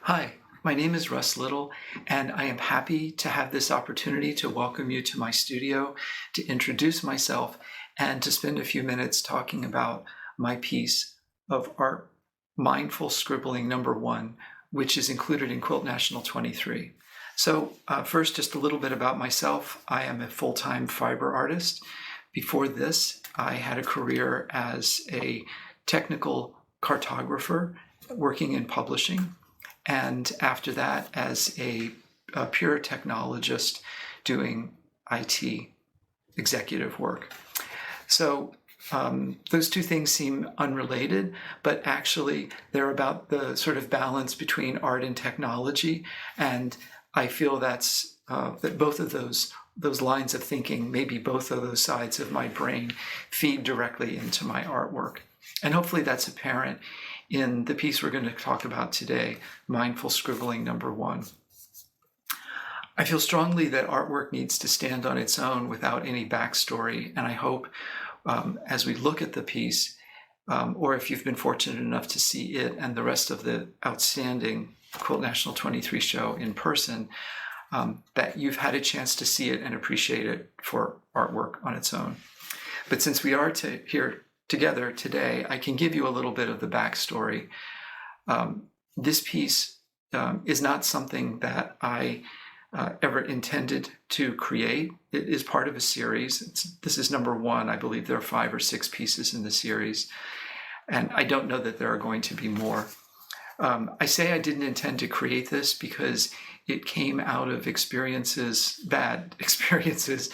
Hi, my name is Russ Little, and I am happy to have this opportunity to welcome you to my studio, to introduce myself, and to spend a few minutes talking about my piece of art, Mindful Scribbling #1, which is included in Quilt National 23. So first, just a little bit about myself. I am a full-time fiber artist. Before this, I had a career as a technical cartographer working in publishing. And after that, as a pure technologist doing IT executive work. So those two things seem unrelated, but actually they're about the sort of balance between art and technology. And I feel that both of those lines of thinking, maybe both of those sides of my brain, feed directly into my artwork. And hopefully that's apparent in the piece we're going to talk about today, Mindful Scribbling #1. I feel strongly that artwork needs to stand on its own without any backstory, and I hope as we look at the piece, or if you've been fortunate enough to see it and the rest of the outstanding Quilt National 23 show in person, that you've had a chance to see it and appreciate it for artwork on its own. But since we are here together today, I can give you a little bit of the backstory. This piece is not something that I ever intended to create. It is part of a series. This is #1. I believe there are 5 or 6 pieces in the series, and I don't know that there are going to be more. I say I didn't intend to create this because it came out of bad experiences,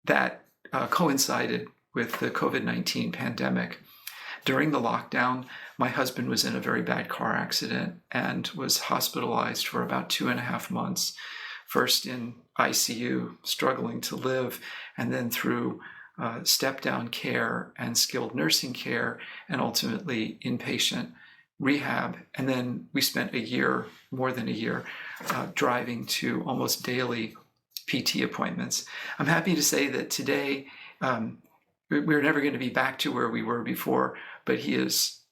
that coincided with the COVID-19 pandemic. During the lockdown, my husband was in a very bad car accident and was hospitalized for about 2.5 months, first in ICU, struggling to live, and then through step-down care and skilled nursing care, and ultimately inpatient rehab. And then we spent more than a year, driving to almost daily PT appointments. I'm happy to say that today, we're never going to be back to where we were before, but he's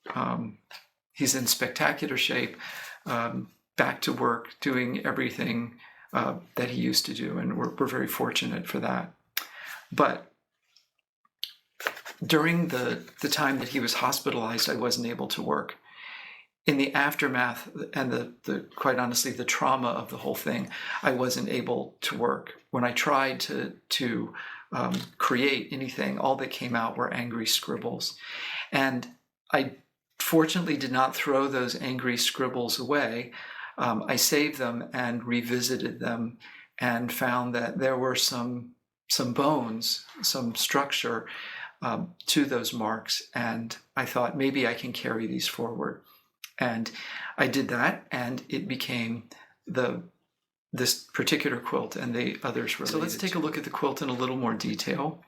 in spectacular shape, back to work, doing everything that he used to do, and we're very fortunate for that. But during the time that he was hospitalized, I wasn't able to work. In the aftermath and the quite honestly, the trauma of the whole thing, I wasn't able to work. When I tried to create anything, all that came out were angry scribbles. And I fortunately did not throw those angry scribbles away. I saved them and revisited them and found that there were some bones, some structure to those marks. And I thought maybe I can carry these forward. And I did that, and it became this particular quilt and the others related. So let's take a look at the quilt in a little more detail.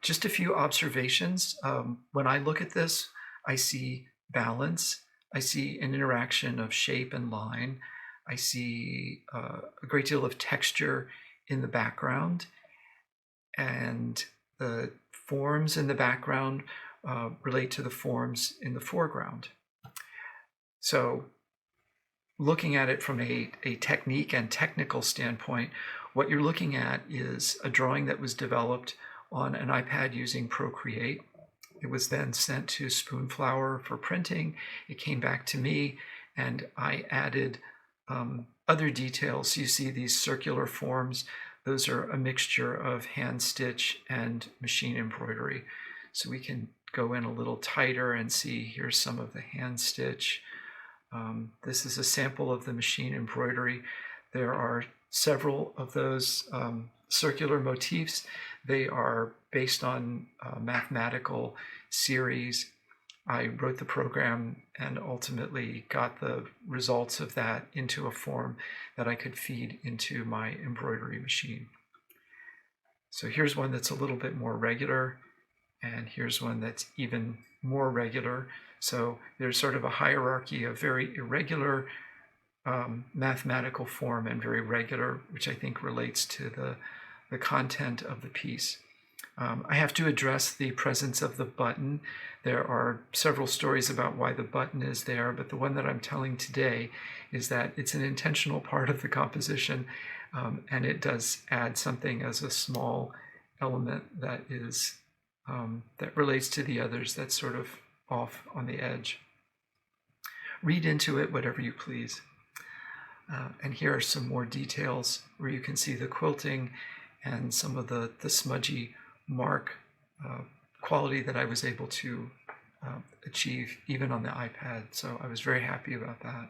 Just a few observations. When I look at this, I see balance. I see an interaction of shape and line. I see a great deal of texture in the background, and the forms in the background relate to the forms in the foreground. So looking at it from a technique and technical standpoint, what you're looking at is a drawing that was developed on an iPad using Procreate. It was then sent to Spoonflower for printing. It came back to me, and I added other details. You see these circular forms. Those are a mixture of hand stitch and machine embroidery. So we can go in a little tighter and see here's some of the hand stitch. This is a sample of the machine embroidery. There are several of those circular motifs. They are based on a mathematical series. I wrote the program and ultimately got the results of that into a form that I could feed into my embroidery machine. So here's one that's a little bit more regular, and here's one that's even more regular. So there's sort of a hierarchy of very irregular mathematical form and very regular, which I think relates to the content of the piece. I have to address the presence of the button. There are several stories about why the button is there, but the one that I'm telling today is that it's an intentional part of the composition, and it does add something as a small element that is that relates to the others that's sort of off on the edge. Read into it whatever you please. And here are some more details where you can see the quilting and some of the smudgy mark quality that I was able to achieve even on the iPad. So I was very happy about that.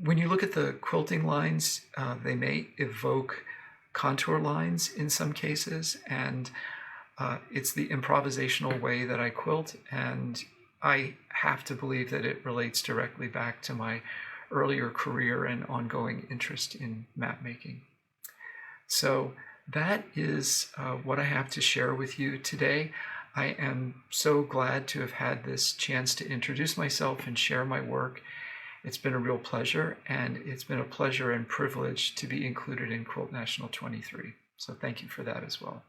When you look at the quilting lines, they may evoke contour lines in some cases, and it's the improvisational way that I quilt, and I have to believe that it relates directly back to my earlier career and ongoing interest in map making. So that is what I have to share with you today. I am so glad to have had this chance to introduce myself and share my work. It's been a real pleasure, and it's been a pleasure and privilege to be included in Quilt National 23. So thank you for that as well.